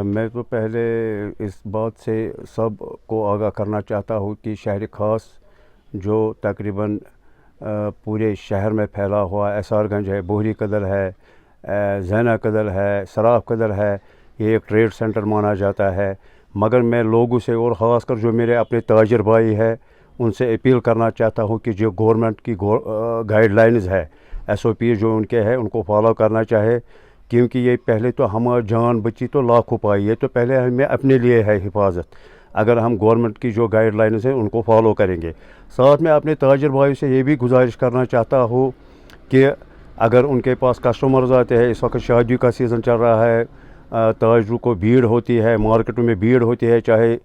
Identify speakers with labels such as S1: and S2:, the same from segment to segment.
S1: میں تو پہلے اس بات سے سب کو آگاہ کرنا چاہتا ہوں کہ شہر خاص جو تقریباً پورے شہر میں پھیلا ہوا ایس آر گنج ہے، بوہری قدر ہے، زینہ قدر ہے، سراف قدر ہے، یہ ایک ٹریڈ سینٹر مانا جاتا ہے۔ مگر میں لوگوں سے اور خاص کر جو میرے اپنے تاجر بھائی ہے ان سے اپیل کرنا چاہتا ہوں کہ جو گورنمنٹ کی گائیڈ لائنز ہے، ایس او پی جو ان کے ہے، ان کو فالو کرنا چاہے، کیونکہ یہ پہلے تو ہماری جان بچی تو لاکھوں پائی، یہ تو پہلے ہمیں اپنے لیے ہے حفاظت۔ اگر ہم گورنمنٹ کی جو گائیڈ لائنز ہیں ان کو فالو کریں گے، ساتھ میں اپنے تاجر بھائی سے یہ بھی گزارش کرنا چاہتا ہوں کہ اگر ان کے پاس کسٹمرز آتے ہیں، اس وقت شادی کا سیزن چل رہا ہے، تاجروں کو بھیڑ ہوتی ہے، مارکیٹوں میں بھیڑ ہوتی ہے، چاہے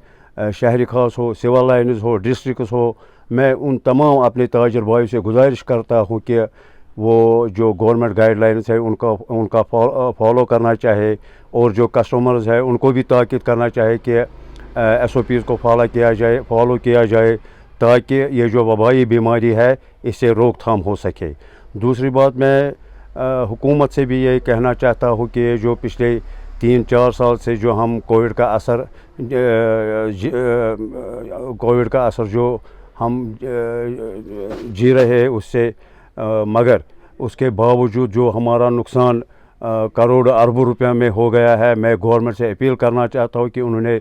S1: شہری خاص ہو، سول لائنز ہو، ڈسٹرکس ہو، میں ان تمام اپنے تاجر بھائی سے گزارش کرتا ہوں کہ وہ جو گورنمنٹ گائیڈ لائنز ہے ان کا فالو کرنا چاہے، اور جو کسٹمرز ہیں ان کو بھی تاکید کرنا چاہے کہ ایس او پیز کو فالو کیا جائے تاکہ یہ جو وبائی بیماری ہے اس سے روک تھام ہو سکے۔ دوسری بات، میں حکومت سے بھی یہ کہنا چاہتا ہوں کہ جو پچھلے 3-4 سال سے جو ہم کووڈ کا اثر جو ہم جی رہے ہیں اس سے، مگر اس کے باوجود جو ہمارا نقصان کروڑ اربوں روپے میں ہو گیا ہے، میں گورنمنٹ سے اپیل کرنا چاہتا ہوں کہ انہوں نے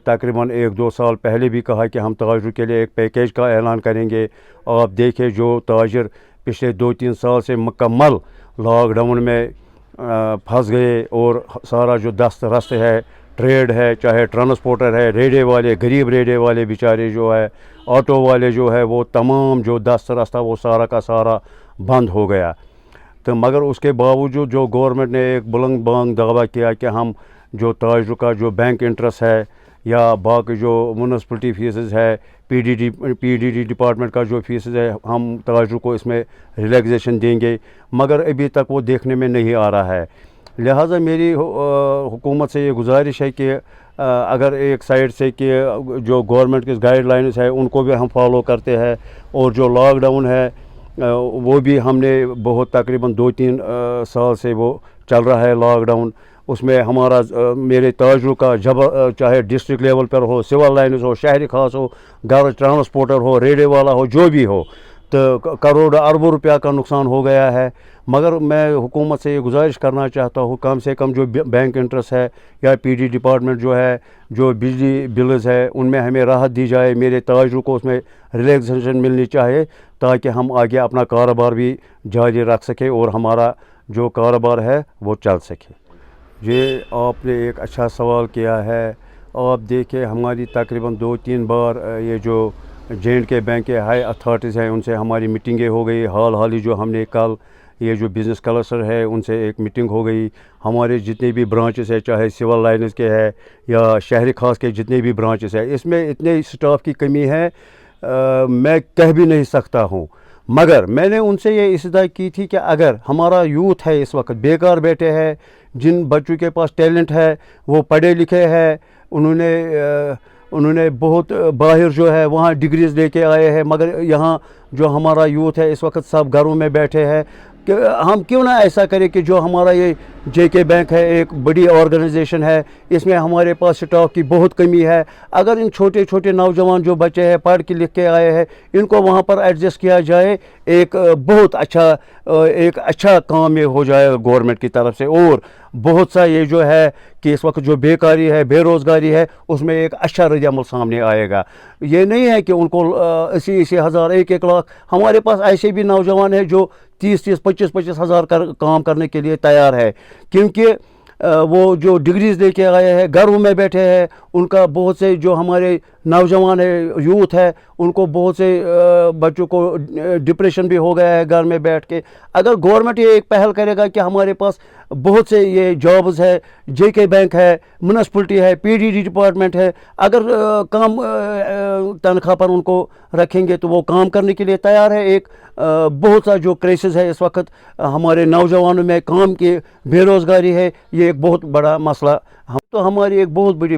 S1: تقریباً 1-2 سال پہلے بھی کہا کہ ہم تاجروں کے لیے ایک پیکیج کا اعلان کریں گے۔ آپ دیکھیں جو تاجر پچھلے 2-3 سال سے مکمل لاک ڈاؤن میں پھنس گئے، اور سارا جو دست رست ہے، ٹریڈ ہے، چاہے ٹرانسپورٹر ہے، ریڈے والے، غریب ریڈے والے بیچارے جو ہے، آٹو والے جو ہے، وہ تمام جو دست رست تھا وہ سارا کا سارا بند ہو گیا۔ تو مگر اس کے باوجود جو گورنمنٹ نے ایک بلند بانگ دعویٰ کیا کہ ہم جو تاجروں کا جو بینک انٹرسٹ ہے یا باقی جو میونسپلٹی فیسز ہے، پی ڈی ڈی ڈپارٹمنٹ کا جو فیسز ہے، ہم تاجروں کو اس میں ریلیکسیشن دیں گے، مگر ابھی تک وہ دیکھنے میں نہیں آ رہا ہے۔ لہٰذا میری حکومت سے یہ گزارش ہے کہ اگر ایک سائڈ سے کہ جو گورنمنٹ کی گائیڈ لائنز ہے ان کو بھی ہم فالو کرتے ہیں، اور جو لاک ڈاؤن ہے وہ بھی ہم نے بہت تقریباً 2-3 سال سے وہ چل رہا ہے لاک ڈاؤن، اس میں ہمارا میرے تاجروں کا چاہے ڈسٹرکٹ لیول پر ہو، سول لائنز ہو، شہری خاص ہو، گھر ٹرانسپورٹر ہو، ریڈے والا ہو، جو بھی ہو، تو کروڑ اربوں روپیہ کا نقصان ہو گیا ہے۔ مگر میں حکومت سے یہ گزارش کرنا چاہتا ہوں کم سے کم جو بینک انٹرسٹ ہے یا پی ڈی ڈپارٹمنٹ جو ہے، جو بجلی بلز ہے، ان میں ہمیں راحت دی جائے، میرے تاجروں کو اس میں ریلیکسیشن ملنی چاہیے تاکہ ہم آگے اپنا کاروبار بھی جاری رکھ سکیں اور ہمارا جو کاروبار ہے وہ چل سکے۔ یہ آپ نے ایک اچھا سوال کیا ہے۔ آپ دیکھیں ہماری تقریباً 2-3 بار یہ جو J&K بینک کے ہائی اتھارٹیز ہیں ان سے ہماری میٹنگیں ہو گئی، حال ہی جو ہم نے کل یہ جو بزنس کلسٹر ہے ان سے ایک میٹنگ ہو گئی، ہمارے جتنے بھی برانچز ہیں چاہے سول لائنز کے ہے یا شہری خاص کے جتنے بھی برانچز ہیں، اس میں اتنے سٹاف کی کمی ہے میں کہہ بھی نہیں سکتا ہوں۔ مگر میں نے ان سے یہ استدعا کی تھی کہ اگر ہمارا یوتھ ہے اس وقت بیکار بیٹھے ہیں، جن بچوں کے پاس ٹیلنٹ ہے، وہ پڑھے لکھے ہیں، انہوں نے بہت باہر جو ہے وہاں ڈگریز لے کے آئے ہیں، مگر یہاں جو ہمارا یوتھ ہے اس وقت سب گھروں میں بیٹھے ہیں، کہ ہم کیوں نہ ایسا کریں کہ جو ہمارا یہ JK بینک ہے ایک بڑی آرگنائزیشن ہے، اس میں ہمارے پاس سٹاف کی بہت کمی ہے، اگر ان چھوٹے چھوٹے نوجوان جو بچے ہیں پڑھ کے لکھ کے آئے ہیں ان کو وہاں پر ایڈجسٹ کیا جائے، ایک بہت اچھا کام یہ ہو جائے گورنمنٹ کی طرف سے۔ اور بہت سا یہ جو ہے کہ اس وقت جو بیکاری ہے، بے روزگاری ہے، اس میں ایک اچھا رد عمل سامنے آئے گا۔ یہ نہیں ہے کہ ان کو 80,000 1 لاکھ، ہمارے پاس ایسے بھی نوجوان ہیں جو 30,000 25,000 ہزار کام کرنے کے لیے تیار ہے، کیونکہ وہ جو ڈگریز لے کے آئے ہیں گھروں میں بیٹھے ہیں، ان کا بہت سے جو ہمارے نوجوان ہے، یوتھ ہے، ان کو بہت سے بچوں کو ڈپریشن بھی ہو گیا ہے گھر میں بیٹھ کے۔ اگر گورنمنٹ یہ ایک پہل کرے گا کہ ہمارے پاس بہت سے یہ جابز ہے، JK بینک ہے، میونسپلٹی ہے، PDD ڈپارٹمنٹ ہے، اگر کم تنخواہ پر ان کو رکھیں گے تو وہ کام کرنے کے لیے تیار ہے۔ ایک بہت سا جو کرائسس ہے اس وقت ہمارے نوجوانوں میں، کام کی بے روزگاری ہے، یہ ایک بہت بڑا مسئلہ، ہماری ایک بہت بڑی